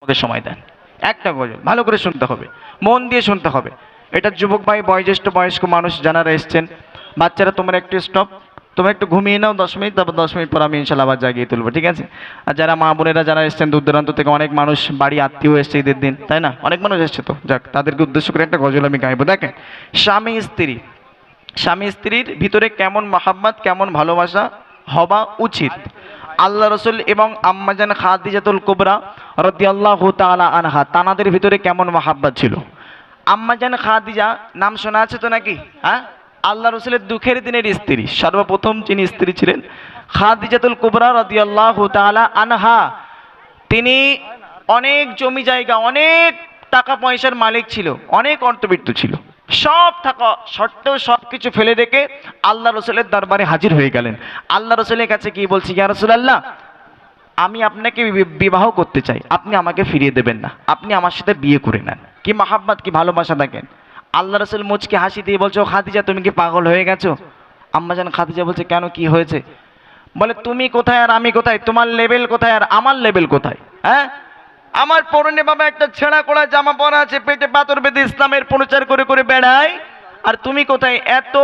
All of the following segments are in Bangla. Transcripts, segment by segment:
আমাকে সময় দেন। একটা গজল ভালো করে শুনতে হবে, মন দিয়ে শুনতে হবে। এটা যুবক ভাই, বয়োজ্যেষ্ঠ বয়স্ক মানুষ যারা এসছেন, বাচ্চারা তোমরা একটু স্টপ, তোমরা একটু ঘুমিয়ে নাও 10 মিনিট, তারপর 10 মিনিট পর আমি ইনশাল্লাহ আবার জাগিয়ে তুলবো, ঠিক আছে? আর যারা মা বোনেরা যারা এসছেন দূর দূরান্ত থেকে, অনেক মানুষ বাড়ি আত্মীয় এসছে ঈদের দিন, তাই না? অনেক মানুষ এসছে, তো যাক, তাদেরকে উদ্দেশ্য করে একটা গজল আমি গাইবো। দেখেন, স্বামী স্ত্রী, স্বামী স্ত্রীর ভিতরে কেমন মহাব্বত, কেমন ভালোবাসা হওয়া উচিত, আল্লাহ রসুল এবং আম্মাজান খাদিজাতুল কুবরা রাদিয়াল্লাহু তাআলা আনহা, তানাদের ভিতরে কেমন মহাব্বত ছিল। আম্মাজান খাদিজা নাম শোনা আছে তো নাকি? হ্যাঁ, আল্লাহ রসুলের দুঃখের দিনের স্ত্রী, সর্বপ্রথম যিনি স্ত্রী ছিলেন খাদিজাতুল কুবরা রাদিয়াল্লাহু তাআলা আনহা। তিনি অনেক জমি জায়গা, অনেক টাকা পয়সার মালিক ছিল, অনেক অর্থবিত্ত ছিল। সব থাকা সত্ত্বেও সব কিছু ফেলে রেখে আল্লাহ রসুলের দরবারে হাজির হয়ে গেলেন। আল্লাহ রসুলের কাছে কি বলছি, ইয়া রাসূলুল্লাহ, আমি আপনাকে বিবাহ করতে চাই, আপনি আমাকে ফিরিয়ে দেবেন না, আপনি আমার সাথে বিয়ে করে নেন। কি মাহাব্বত, কি ভালোবাসা দেখেন। আল্লাহ রসুল মুচকে হাসি দিয়ে বলছে, ও খাদিজা, তুমি কি পাগল হয়ে গেছো? আম্মাজান খাদিজা বলছে, কেন, কি হয়েছে? বলে, তুমি কোথায় আর আমি কোথায়, তোমার লেভেল কোথায় আর আমার লেভেল কোথায়? হ্যাঁ, আমার পরনে বাবা একটা ছেঁড়া কোড়া জামা পরা আছে, পেটে পাথর বেঁধে ইসলামের প্রচার করে করে বেড়ায়, আর তুমি কোথায়? এত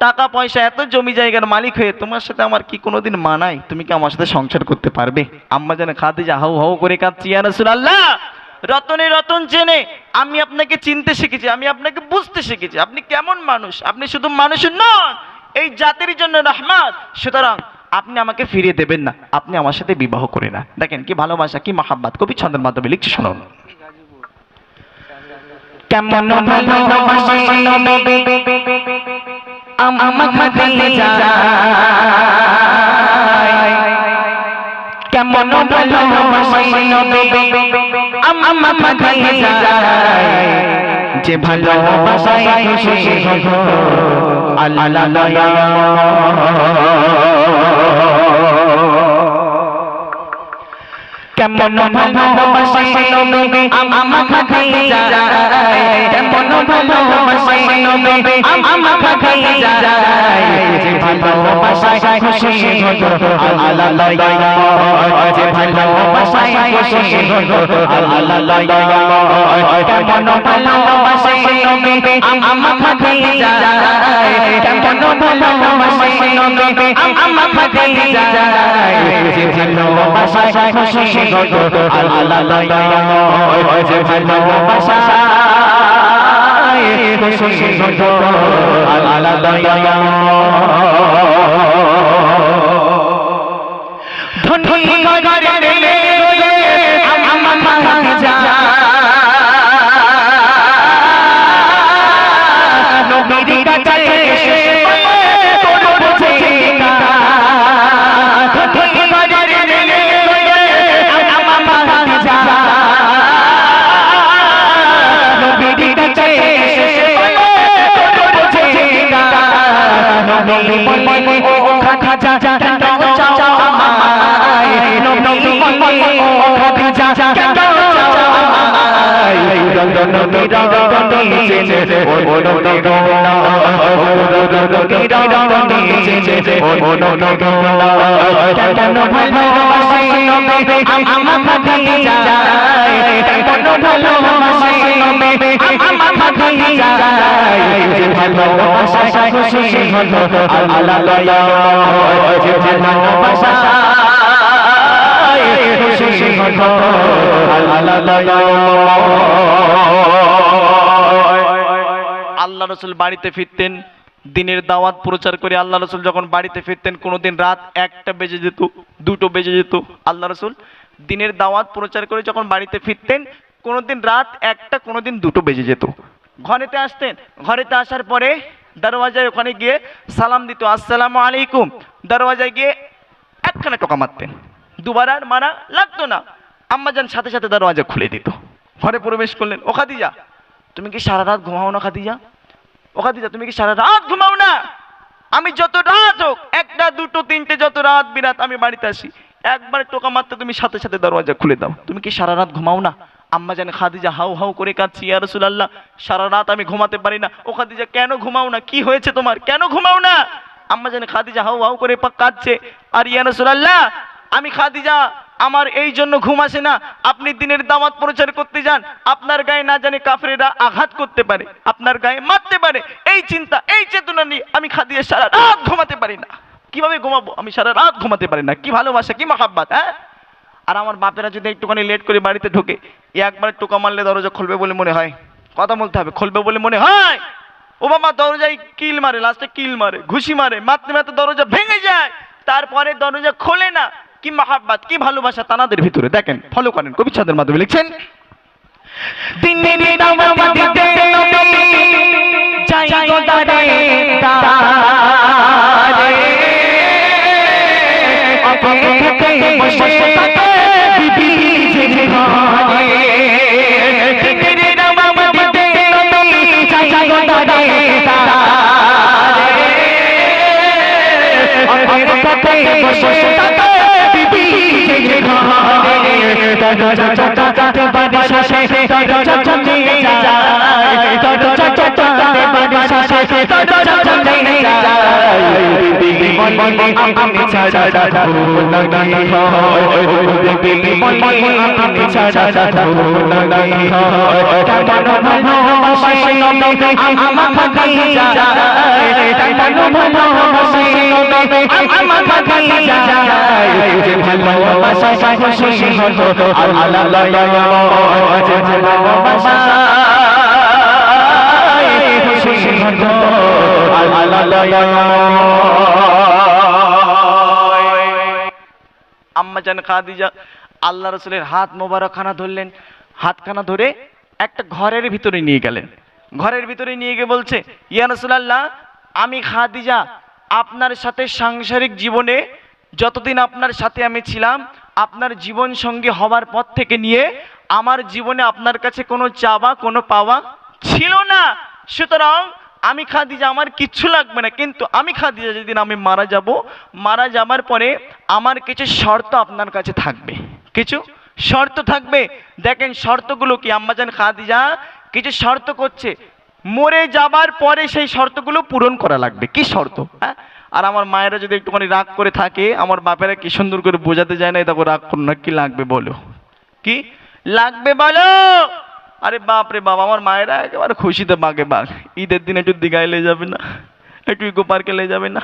টাকা পয়সা, এত জমি জায়গার মালিক হয়ে তোমার সাথে আমার কি কোনোদিন মানায়? তুমি কি আমার সাথে সংসার করতে পারবে? আম্মা জানে খাদিজা হাউ হাউ করে কাঁদছি, ইয়া রাসূলুল্লাহ, রতনে রতন জেনে আমি আপনাকে চিনতে শিখেছি, আমি আপনাকে বুঝতে শিখেছি, আপনি কেমন মানুষ, আপনি শুধু মানুষ নন, এই জাতির জন্য রহমত। সুতরাং আপনি আমাকে ফিরিয়ে দেবেন না, আপনি আমার সাথে বিবাহ করে না। দেখেন কি ভালোবাসা, কি মাহাব্বত, কবি ছন্দের মাধ্যমে লিখছে, শুনুন। কেমন ভালোবাসি নবী আম্মা খাদিজা, কেমন ভালোবাসি নবী আম্মা খাদিজা, যে ভালোবাসায় খুশি হব আল্লাহ। কেমন ভালোবাসি নবী আম্মা খাদিজা, কেমন ভালোবাসি নবী আম্মা খাদিজা, যে ভালোবাসায় খুশি হব আল্লাহ, যে ভালোবাসায় খুশি হব আল্লাহ। কেমন ভালোবাসি নবী আম্মা খাদিজা, কেমন ভালোবাসি নবী আম্মা খাদিজা, যে ভালোবাসায় খুশি হব আল্লাহ, যে ভালোবাসায় খুশি হব আল্লাহ। ধনী ঘরে আম্মা খাদিজা, নবীর কাছে এসে পড়ছে গান। ধনী ঘরে আম্মা খাদিজা, নবীর কাছে এসে পড়ছে গান। নবী বলে, ও খাদিজা, কেন চাও আমায়? নবী বলে, ও খাদিজা, কেন চাও আমায়? নবী রতনে জেনে ও নবী গোলা, নবী রতনে জেনে ও নবী গোলা, কেন ভালোবাসি নবী আম্মা খাদিজা, কেন ভালোবাসি নবী আম্মা খাদিজা, যে ভালোবাসায় খুশি হব আল্লাহ, যে ভালোবাসায় খুশি হব আল্লাহ। আল্লাহ রসুল বাড়িতে ফিরতেন, দিনের দাওয়াত প্রচার করে আল্লাহ রসুল যখন বাড়িতে ফিরতেন, কোনোদিন রাত 1টা বেজে যেত, 2টো বেজে যেত। আল্লাহ রসুল দিনের দাওয়াত প্রচার করে যখন বাড়িতে ফিরতেন, কোনোদিন রাত 1টা, কোনোদিন 2টো বেজে যেত। ঘরেতে আসতেন, ঘরেতে আসার পরে দরওয়াজায় ওখানে গিয়ে সালাম দিত, আসসালামু আলাইকুম। দরওয়াজায় গিয়ে একখানা টোকা মারতেন, দুবার আর মারা লাগতো না। আম্মাজান সাথে সাথে দরওয়াজা খুলে দিত। ঘরে প্রবেশ করলেন, ও খাদিজা, তুমি কি সারা রাত ঘুমাও না? খাদিজা, ও খাদিজা, তুমি কি সারা রাত ঘুমাও না? আমি যত রাত হোক, 1টা 2টো 3টে, যত রাত বিরাত আমি বাড়িতে আসি, একবার টোকা মারতে তুমি সাথে সাথে দরওয়াজা খুলে দাও। তুমি কি সারা রাত ঘুমাও না? আম্মাজান খাদিজা হাউ হাউ করে কাঁদছি, ইয়া রাসূলুল্লাহ, সারা রাত আমি ঘুমাতে পারি না। ও খাদিজা, কেন ঘুমাও না? কি হয়েছে তোমার, কেন ঘুমাও না? আম্মাজান খাদিজা হাউ হাউ করে কাঁদছে, আর ইয়া রাসূলুল্লাহ, আমি খাদিজা আমার এই জন্য ঘুম আসে না। আপনি দিনের দাওয়াত প্রচার করতে যান, আপনার গায়ে না জানি কাফেরেরা আঘাত করতে পারে, আপনার গায়ে মারতে পারে, এই চিন্তা এই চেতনা নিয়ে আমি খাদিজা সারা রাত ঘুমাতে পারি না। কিভাবে ঘুমাবো? আমি সারা রাত ঘুমাতে পারি না। কি ভালোবাসা, কি মহাব্বত! হ্যাঁ, আর আমার বাপেরা যদি একটুখানি লেট করে বাড়িতে ঢোকে, একবার টোকা মারলে দরজা খুলবে বলে মনে হয়, কথা বলতে হবে, খুলবে বলে মনে হয়। ও বাবা, দরজায় কিল মারে, লাস্টে কিল মারে, ঘুষি মারে, মারতে মারতে দরজা ভেঙে যায়, তারপরে দরজা খোলে না। কি মহাব্বত, কি ভালোবাসা তানাদের ভিতরে! দেখেন, ফলো করেন, কবি ছাদের মাধ্যমে লিখছেন, দিনের দাওয়াত দিতে যাই গো দারে দারে, অপেক্ষাতে বসে থাকে বিবি যে ঘরে, দিনের দাওয়াত দিতে যাই গো দারে দারে, অপেক্ষাতে বসে থাকে বিবি যে ঘরে, দরজা চটাতে বাড়ি শাসে দরজা চলে যায়, দরজা চটাতে বাড়ি শাসে দরজা চলে যায়, বিবি বলে আপনি ছাড়া নাই হয়, বিবি বলে আপনি ছাড়া নাই হয়, কেমন ভালোবাসে নবী আমার খাদিজা, কেমন ভালোবাসে নবী আমার খাদিজা, যে ভালোবাসা খুশি হলো আল্লাহ যে ভালোবাসা খুশি হলো আল্লাহ। আম্মা জান খাদিজা আল্লাহ রাসূলের হাত মোবারকখানা ধরলেন, হাতখানা ধরে একটা ঘরের ভিতরে নিয়ে গেলেন। ঘরের ভিতরে নিয়ে গিয়ে বলছে, ইয়া রাসূলুল্লাহ, আমি খাদিজা আপনার সাথে সাংসারিক জীবনে যতদিন আপনার সাথে আমি ছিলাম, আপনার জীবন সঙ্গী হওয়ার পর থেকে নিয়ে আমার জীবনে আপনার কাছে কোনো চাওয়া কোনো পাওয়া ছিল না। সুতরাং আমি খাদিজা, আমার কিচ্ছু লাগবে না, কিন্তু আমি খাদিজা যেদিন আমি মারা যাব, মারা যাবার পরে আমার কিছু শর্ত আপনার কাছে থাকবে, কিছু শর্ত থাকবে। দেখেন শর্তগুলো কি। আম্মাজান খাদিজা কিছু শর্ত করছে, মরে যাবার পরে সেই শর্তগুলো পূরণ করা লাগবে। কি শর্ত? হ্যাঁ, আর আমার মায়েরা যদি একটুখানি রাগ করে থাকে, আমার বাপেরা কি সুন্দর করে বোঝাতে যায় না, দেখো রাগ করো না, কি লাগবে বলো, কি লাগবে বলো। আরে বাপ রে বাপ, আমার মায়েরা একেবারে খুশিতে বাগে বাঘ। ঈদের দিনে একটু দীঘায় লে যাবে না, একটু ইকো পার্কে লে যাবে না,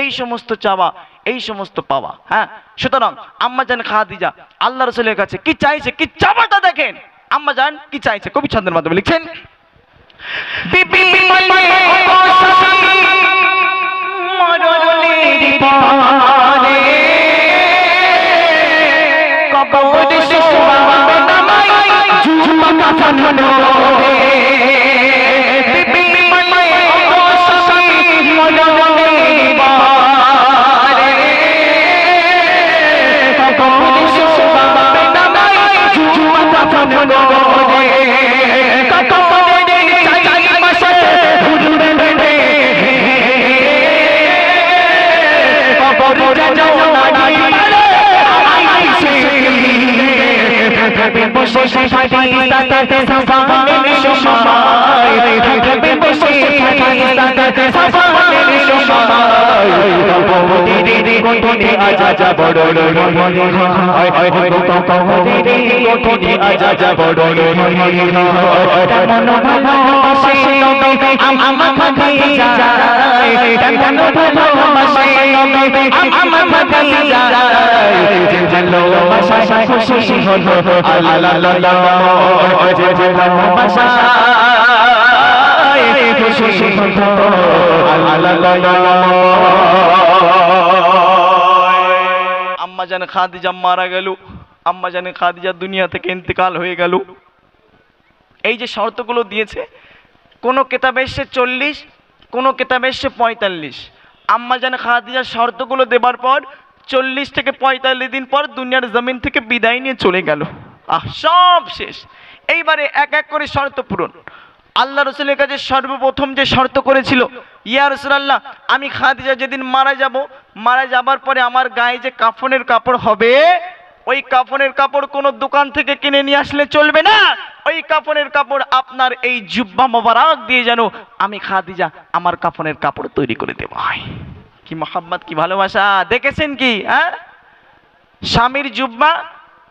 এই সমস্ত চাওয়া, এই সমস্ত পাওয়া। হ্যাঁ, সুতরাং আম্মাজান খাদিজা আল্লাহ রাসূলের কাছে কি চাইছে, কি চাওয়াটা দেখেন আম্মাজান কি চাইছে, কবি ছন্দের মাধ্যমে লিখছেন, বিবি মরণের পরে কবর শোয়াবে না মাই ঝুমা কাফন রে, বিবি মরণের পরে কবর শোয়াবে না মাই ঝুমা কাফন রে, বসে সাথে সাফানের সময়, থাকবে বসে সাথে সাফানের সময়, কবরের কোঠে আজা বড় মনে হয়, কবরের কোঠে আজা বড় মনে হয়, কেমন ভালোবাসে নবী আমার খাদিজা, কেমন ভালোবাসে নবী আমার খাদিজা, যে ভালোবাসা খুশি হলো আল্লাহ, যে ভালোবাসা খুশি হলো আল্লাহ। আম্মাজান খাদিজা মারা গেল, আম্মাজান খাদিজা দুনিয়া থেকে ইন্তেকাল হয়ে গেল। এই যে শর্তগুলো দিয়েছে, কোন কিতাবে এসে 40, কোন কিতাবে এসে 45। আম্মাজান খাদিজা শর্তগুলো দেবার পর 40 থেকে 45 দিন পর দুনিয়ার জমিন থেকে বিদায় নিয়ে চলে গেল। সব শেষ। এইবারে এক এক করে শর্ত পূরণ। আল্লাহ রাসূলের কাছে সর্বপ্রথম যে শর্ত করেছিল, ইয়া রাসূলুল্লাহ, আমি খাদিজা যেদিন মারা যাব, মারা যাবার পরে আমার গায়ে যে কাফনের কাপড় হবে, ওই কাফনের কাপড় কোনো দোকান থেকে কিনে নিয়ে আসলে চলবে না। ওই কাফনের কাপড় আপনার এই জুব্বা মোবারক দিয়ে যেন আমি খাদিজা আমার কাফনের কাপড় তৈরি করে দেওয়া হয়। কি মহাব্বত, কি ভালোবাসা! দেখেছেন কি? হ্যাঁ, স্বামীর জুব্বা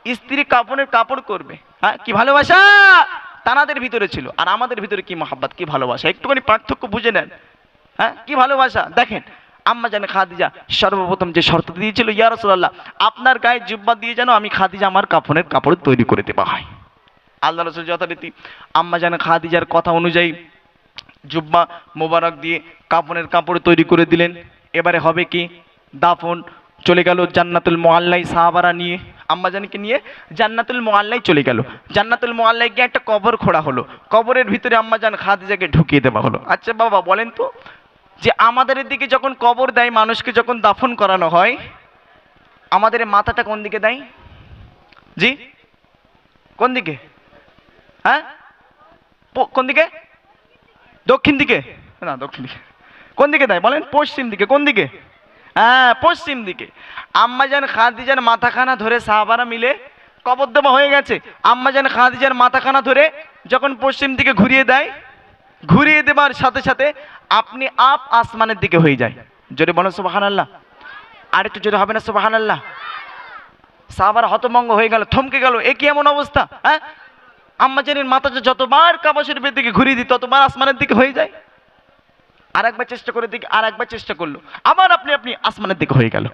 স্ত্রী কাপড়ের কাপড় করবে। হ্যাঁ, কি ভালোবাসা তানাদের ভিতরে ছিল, আর আমাদের ভিতরে কি মহাব্বত, কি ভালোবাসা, একটুখানি পার্থক্য বুঝে নেন। হ্যাঁ, কি ভালোবাসা দেখেন। আম্মা জানে খাদিজা সর্বপ্রথম যে শর্ত দিয়েছিল, ইয়া রাসূলুল্লাহ আপনার গায়ে জুব্বা দিয়ে যেন আমি খাদিজা আমার কাফনের কাপড় তৈরি করে দেওয়া হয়। আল্লাহ রাসূল যথারীতি আম্মা জানে খাদিজার কথা অনুযায়ী জুব্বা মোবারক দিয়ে কাফনের কাপড় তৈরি করে দিলেন। এবারে হবে কি, দাফন। চলে গেল জান্নাতুল মুআল্লাই, সাহাবারা নিয়ে আম্মাজানকে নিয়ে জান্নাতুল মুআল্লাই চলে গেল। জান্নাতুল মুআল্লাই গিয়ে একটা কবর খোঁড়া হলো, কবরের ভিতরে আম্মাজান খাদিজাকে ঢুকিয়ে দেওয়া হলো। আচ্ছা বাবা বলেন তো, যে আমাদের দিকে যখন কবর দেয়, মানুষকে যখন দাফন করানো হয়, আমাদের মাথাটা কোন দিকে দেয়? জি, কোন দিকে? হ্যাঁ, কোন দিকে? দক্ষিণ দিকে না, দক্ষিণ দিকে। কোন দিকে দেয় বলেন? পশ্চিম দিকে। কোন দিকে? হ্যাঁ, পশ্চিম দিকে। আম্মাজান খাদিজার মাথাখানা ধরে সাহাবারা মিলে, কবর দেওয়া হয়ে গেছে, আম্মাজান খাদিজার মাথাখানা ধরে যখন পশ্চিম দিকে ঘুরিয়ে দেয়, ঘুরিয়ে দেবার সাথে সাথে আপনি আসমানের দিকে হয়ে যায়। জোরে বলো সুবহানাল্লাহ। আর একটু জোরে হবে না সুবহানাল্লাহ? সাহাবারা হতভম্ব হয়ে গেল, থমকে গেল, এ কি এমন অবস্থা? হ্যাঁ, আম্মাজানের মাথা যতবার কাবা শরীফের দিকে ঘুরিয়ে দিই ততবার আসমানের দিকে হয়ে যায়। আর একবার চেষ্টা করে দেখি, আর একবার চেষ্টা করলো, আবার আপনি আসমানের দিকে হয়ে গেল।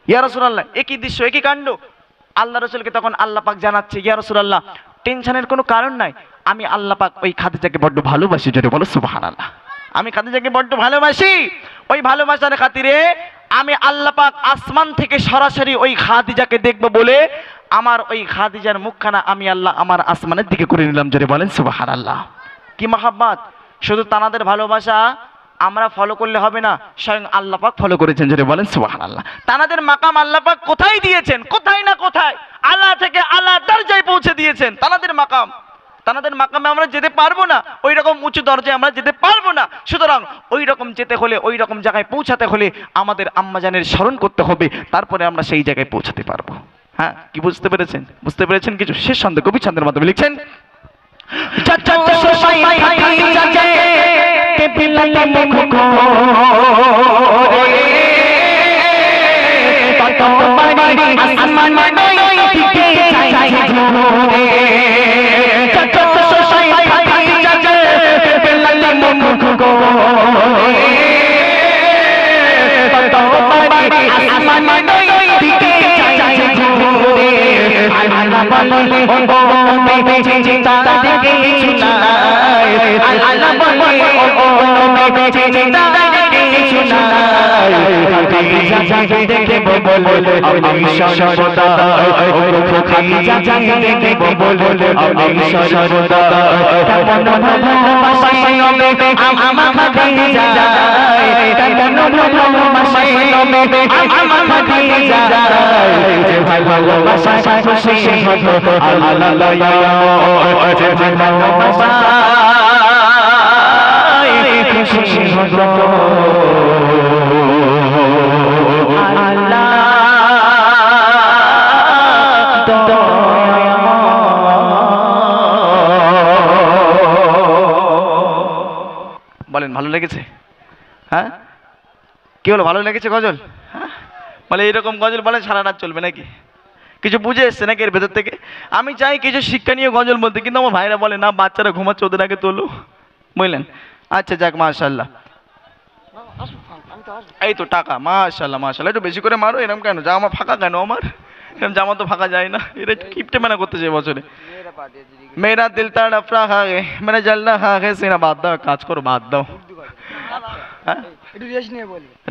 ইয়া রাসূলুল্লাহ একই দৃশ্য, একই কাণ্ড। আল্লাহ রাসূলকে তখন আল্লাহ পাক জানাচ্ছে, ইয়া রাসূলুল্লাহ টেনশনের কোনো কারণ নাই, আমি আল্লাহ পাক ওই খাদিজাকে বড্ড ভালোবাসি। জোরে বলো সুবহানাল্লাহ। আমি খাদিজাকে বড্ড ভালোবাসি, ওই ভালোবাসার খাতিরে আমি আল্লাহ পাক আসমান থেকে সরাসরি ওই খাদিজাকে দেখবো বলে আমার ওই খাদিজার মুখখানা আমি আল্লাহ আমার আসমানের দিকে করে নিলাম। জোরে বলেন সুবহানাল্লাহ। কি মহাব্বত! শুধু তানাদের ভালোবাসা আমরা ফলো করলে হবে না, স্বয়ং আল্লাহ পাক ফলো করেছেন। জোরে বলেন সুবহানাল্লাহ। তানাদের মাকাম আল্লাহ পাক কোথায় দিয়েছেন? কোথায় না কোথায় আল্লাহ থেকে আল্লাহ দরজায় পৌঁছে দিয়েছেন তানাদের মাকাম। তানাদের মাকামে আমরা যেতে পারবো না, ওই রকম উঁচু দরজায় আমরা যেতে পারবো না। সুতরাং ওই রকম যেতে হলে, ওই রকম জায়গায় পৌঁছাতে হলে আমাদের আম্মাজানের স্মরণ করতে হবে, তারপরে আমরা সেই জায়গায় পৌঁছাতে পারবো। হ্যাঁ, কি বুঝতে পেরেছেন? বুঝতে পেরেছেন কিছু? শেষ ছন্দে কবি ছন্দের মাধ্যমে লিখছেন, বলেন ভালো লেগেছে? হ্যাঁ, কি হলো, ভালো লেগেছে গজল? হ্যাঁ, বলে এইরকম গজল বলেন সারা রাত চলবে নাকি? কিছু বুঝে এসছে নাকি এর ভেতর থেকে? আমি চাই কিছু শিক্ষা নিয়ে গজল বলতে, কিন্তু আমার ভাইরা বলে না, বাচ্চারা ঘুমাচ্ছে, ওদের আগে তোলো, বুঝলেন? আচ্ছা যাক, মাশাআল্লাহ। এই তো টাকা, মাশাআল্লাহ মাশাআল্লাহ। একটু বেশি করে মারো। এরকম কেন? জামা ফাঁকা কেন আমার? এরকম জামা তো ফাঁকা যায় না। এরা একটু কিপটে মেনা করতেছে বছরে। মেরা দিল তড়প রহা হে, মেরা জল রহা হে সিনা। বাদ দাও, কাজ করো, বাদ দাও।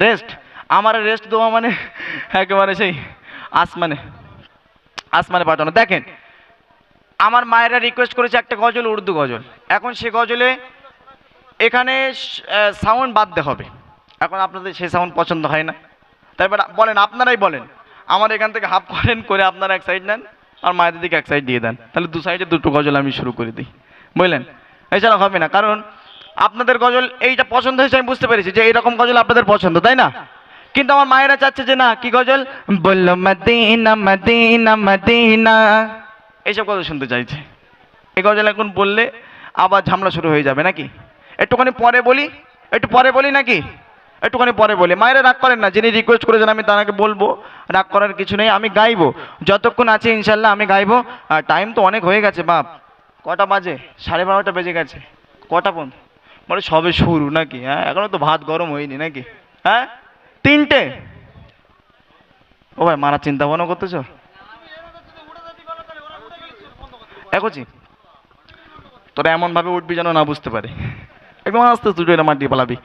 রেস্ট? আমার রেস্ট দেওয়া মানে একেবারে সেই আসমানে, আসমানে পাঠানো। দেখেন, আমার মায়েরা রিকোয়েস্ট করেছে একটা গজল, উর্দু গজল। এখন সে গজলে এখানে সাউন্ড বাঁধতে হবে। এখন আপনাদের সেই সাউন্ড পছন্দ হয় না, তারপর বলেন, আপনারাই বলেন, আমার এখান থেকে হাফ করেন, করে আপনারা এক সাইড নেন আর মায়েদের দিকে এক সাইড দিয়ে দেন, তাহলে দু সাইডে দুটো গজল আমি শুরু করে দিই, বুঝলেন? এছাড়া হবে না, কারণ আপনাদের গজল এইটা পছন্দ হয়েছে, আমি বুঝতে পেরেছি যে এইরকম গজল আপনাদের পছন্দ, তাই না? কিন্তু আমার মায়েরা চাচ্ছে যে না, কি গজল, বললো মদিনা মদিনা মদিনা, এইসব গজল শুনতে চাইছে। এই গজল এখন বললে আবার ঝামেলা শুরু হয়ে যাবে নাকি? একটুখানি পরে বলি, একটু পরে বলি নাকি? একটুখানি পরে বলি, মায়েরা রাগ করেন না, যিনি রিকোয়েস্ট করেছেন আমি তাকে বলবো, রাগ করার কিছু নেই, আমি গাইবো যতক্ষণ আছে ইনশাল্লাহ আমি গাইবো। আর টাইম তো অনেক হয়ে গেছে বাপ, কটা বাজে? 12:30 বেজে গেছে। কটা পর্যন্ত? মানে সবে শুরু নাকি? হ্যাঁ, এখনো তো ভাত গরম হয়নি নাকি? হ্যাঁ, 3টে। ও ভাই, মারা চিন্তা ভাবনা করতেছো? এগোছি, তোরা এমন ভাবে উঠবি যেন না বুঝতে পারে, একদম আস্তে আস্তে উঠে মাটি পালাবি।